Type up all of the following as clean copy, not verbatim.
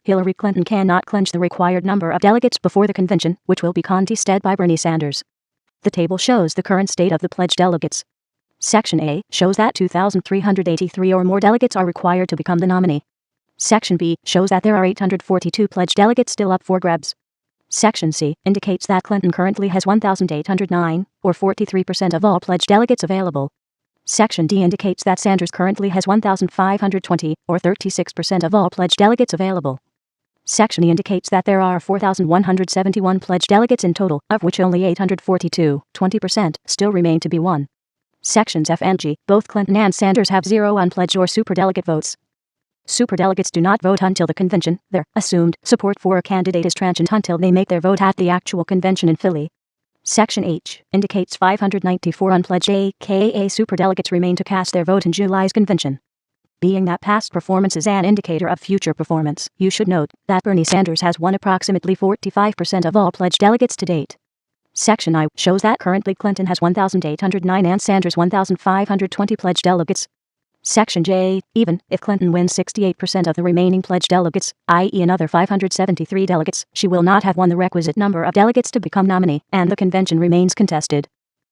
Hillary Clinton cannot clinch the required number of delegates before the convention, which will be contested by Bernie Sanders. The table shows the current state of the pledged delegates. Section A shows that 2,383 or more delegates are required to become the nominee. Section B shows that there are 842 pledged delegates still up for grabs. Section C indicates that Clinton currently has 1,809, or 43% of all pledged delegates available. Section D indicates that Sanders currently has 1,520, or 36% of all pledged delegates available. Section E indicates that there are 4,171 pledged delegates in total, of which only 842, 20%, still remain to be won. Sections F and G, both Clinton and Sanders have 0 unpledged or superdelegate votes. Superdelegates do not vote until the convention. Their assumed support for a candidate is transient until they make their vote at the actual convention in Philly. Section H indicates 594 unpledged aka superdelegates remain to cast their vote in July's convention. Being that past performance is an indicator of future performance, you should note that Bernie Sanders has won approximately 45% of all pledged delegates to date. Section I shows that currently Clinton has 1,809 and Sanders 1,520 pledged delegates. Section J, even if Clinton wins 68% of the remaining pledged delegates, i.e. another 573 delegates, she will not have won the requisite number of delegates to become nominee, and the convention remains contested.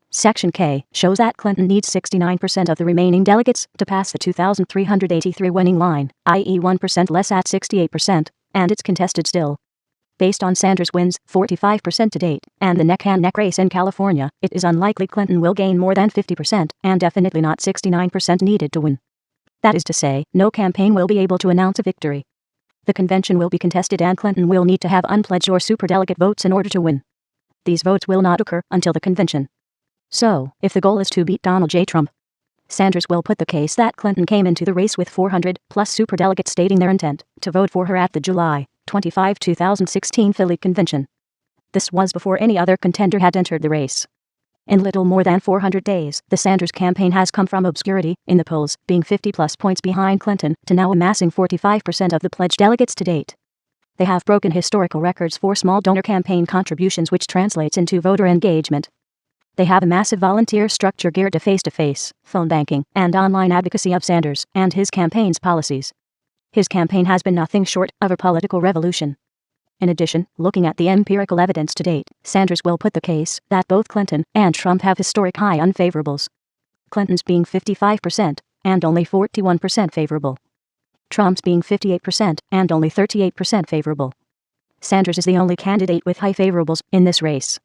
Section K shows that Clinton needs 69% of the remaining delegates to pass the 2,383 winning line, i.e. 1% less at 68%, and it's contested still. Based on Sanders' wins, 45% to date, and the neck-and-neck race in California, it is unlikely Clinton will gain more than 50%, and definitely not 69% needed to win. That is to say, no campaign will be able to announce a victory. The convention will be contested and Clinton will need to have unpledged or superdelegate votes in order to win. These votes will not occur until the convention. So, if the goal is to beat Donald J. Trump, Sanders will put the case that Clinton came into the race with 400 plus superdelegates stating their intent to vote for her at the July 25, 2016 Philly convention. This was before any other contender had entered the race. In little more than 400 days, the Sanders campaign has come from obscurity in the polls, being 50-plus points behind Clinton, to now amassing 45% of the pledged delegates to date. They have broken historical records for small donor campaign contributions, which translates into voter engagement. They have a massive volunteer structure geared to face-to-face, phone banking, and online advocacy of Sanders and his campaign's policies. His campaign has been nothing short of a political revolution. In addition, looking at the empirical evidence to date, Sanders will put the case that both Clinton and Trump have historic high unfavorables. Clinton's being 55% and only 41% favorable. Trump's being 58% and only 38% favorable. Sanders is the only candidate with high favorables in this race.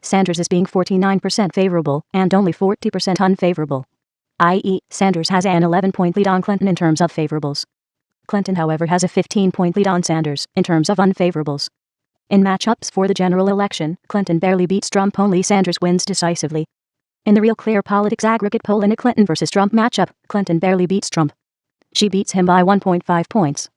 Sanders is being 49% favorable and only 40% unfavorable. I.e., Sanders has an 11-point lead on Clinton in terms of favorables. Clinton, however, has a 15-point lead on Sanders in terms of unfavorables. In matchups for the general election, Clinton barely beats Trump, only Sanders wins decisively. In the Real Clear Politics aggregate poll in a Clinton versus Trump matchup, Clinton barely beats Trump. She beats him by 1.5 points.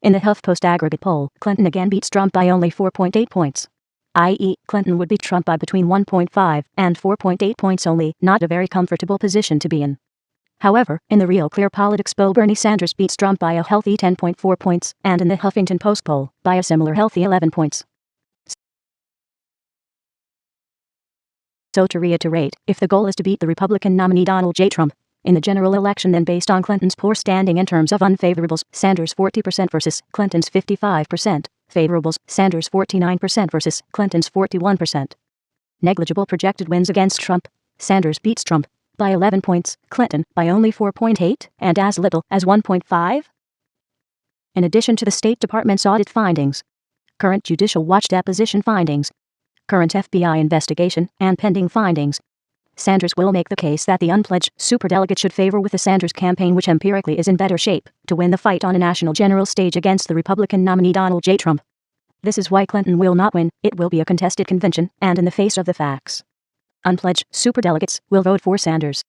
In the HuffPost aggregate poll, Clinton again beats Trump by only 4.8 points. I.e., Clinton would beat Trump by between 1.5 and 4.8 points only, not a very comfortable position to be in. However, in the Real Clear Politics poll, Bernie Sanders beats Trump by a healthy 10.4 points, and in the Huffington Post poll, by a similar healthy 11 points. So to reiterate, if the goal is to beat the Republican nominee Donald J. Trump in the general election, then based on Clinton's poor standing in terms of unfavorables, Sanders 40% versus Clinton's 55%, favorables, Sanders 49% versus Clinton's 41%. Negligible projected wins against Trump, Sanders beats Trump by 11 points, Clinton by only 4.8, and as little as 1.5. In addition to the State Department's audit findings, current Judicial Watch deposition findings, current FBI investigation, and pending findings, Sanders will make the case that the unpledged superdelegate should favor with the Sanders campaign, which empirically is in better shape to win the fight on a national general stage against the Republican nominee Donald J. Trump. This is why Clinton will not win. It will be a contested convention, and in the face of the facts, unpledged superdelegates will vote for Sanders.